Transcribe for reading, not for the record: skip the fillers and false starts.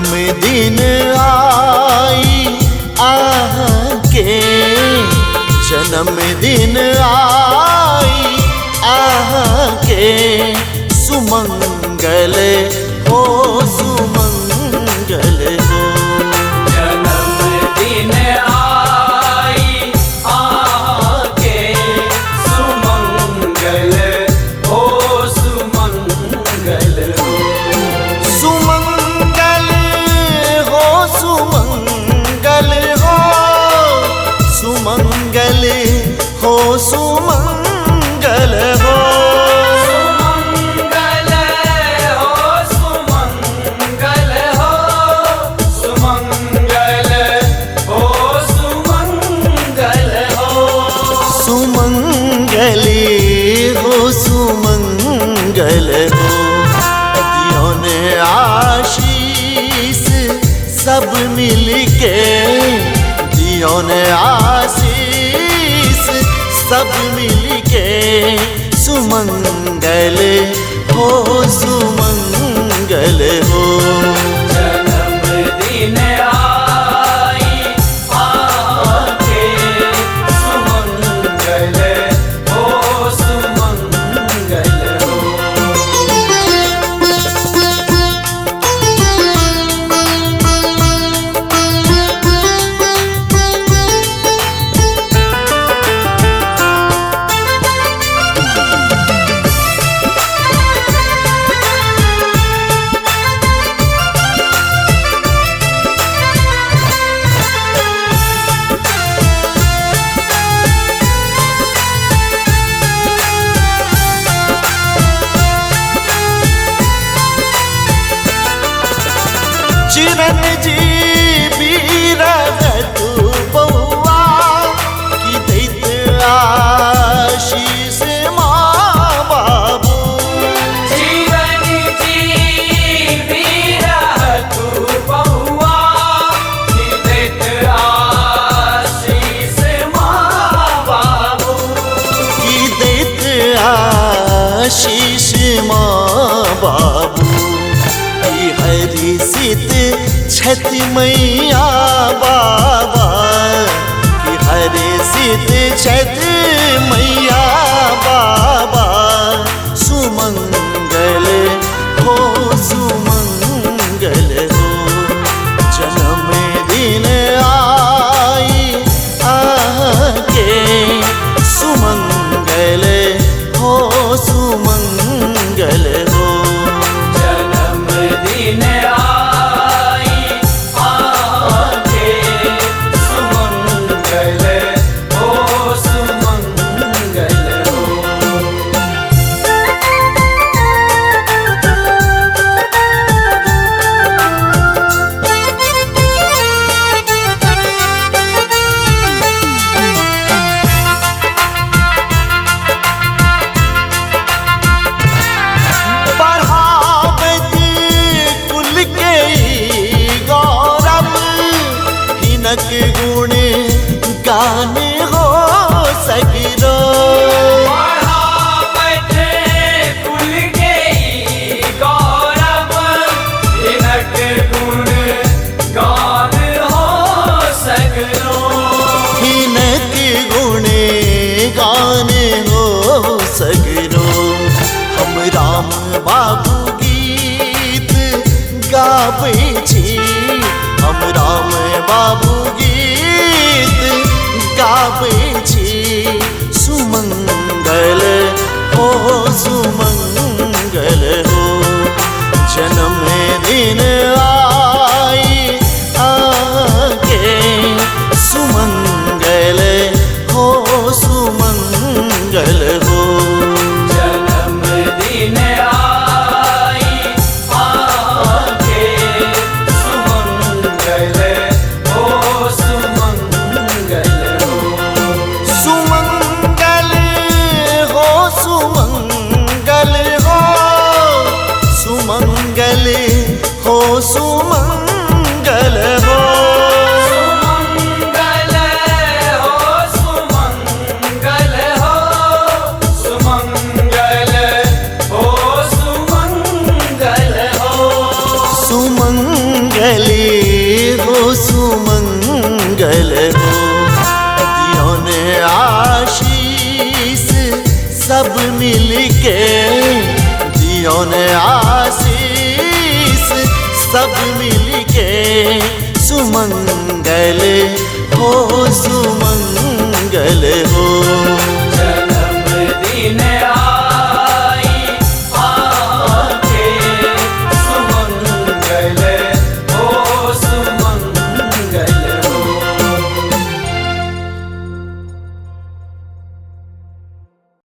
जन्मदिन आई आके, जन्मदिन आई आके, सुमंगल हो सुमंगल हो। जन्मदिन आई आके, सुमंगल हो सुमंगल हो। सुमंगल हो सुमंगल हो, सुमंगल हो सुमंगल हो। सुमंगल हो, दियों ने आशीष सब मिलके, दियों ने आशीष सब मिलके, सुमंगल हो सुमंगल हो। जन्मदिन आई आके, सुमंगल हो सुमंगल हो। चिरंजीवी रहतु बउआ की दैत आशीष माँ बाबू। चिरंजीवी रहतु बउआ की दैत आशीष माँ बाबू। की दैत आशीष माँ बाबू। हरि सिद्ध छठी मैया बाबा, कि हरि सिद्ध छठी मैया बाबा, सुमंगल हो सुमंगल हो। जन्मदिन आई आके, सुमंगल हो सुमंगल हो। जन्मदिन आई आके, सुमंगल हो सुमंगल हो। गुण गान हो सगरो, बढ़ावत कुल के गौरव, हिनक गुण गान हो सगरो। हिनक गुण गान हो सगरो। हम राम बाबू गीत गाबै छी, हम राम बाबू गीत गाबै छी। सुमंगल हो सुमंगल हो। जन्मदिन आई आके, सुमंगल हो सुमंगल हो। जन्मदिन आई आके, सुमंगल हो सुमंगल हो। सुमंगल हो सुमंगल हो, सुमंगल हो सुमंगल हो। सुमंगल हो सुमंगल हो, सुमंगल हो सुमंगल हो। सुमंगल हो सुमंगल हो। दियों ने आशीष सब मिलके, दियों ने आशीष सब मिलके, सुमंगल हो सुमंगल हो।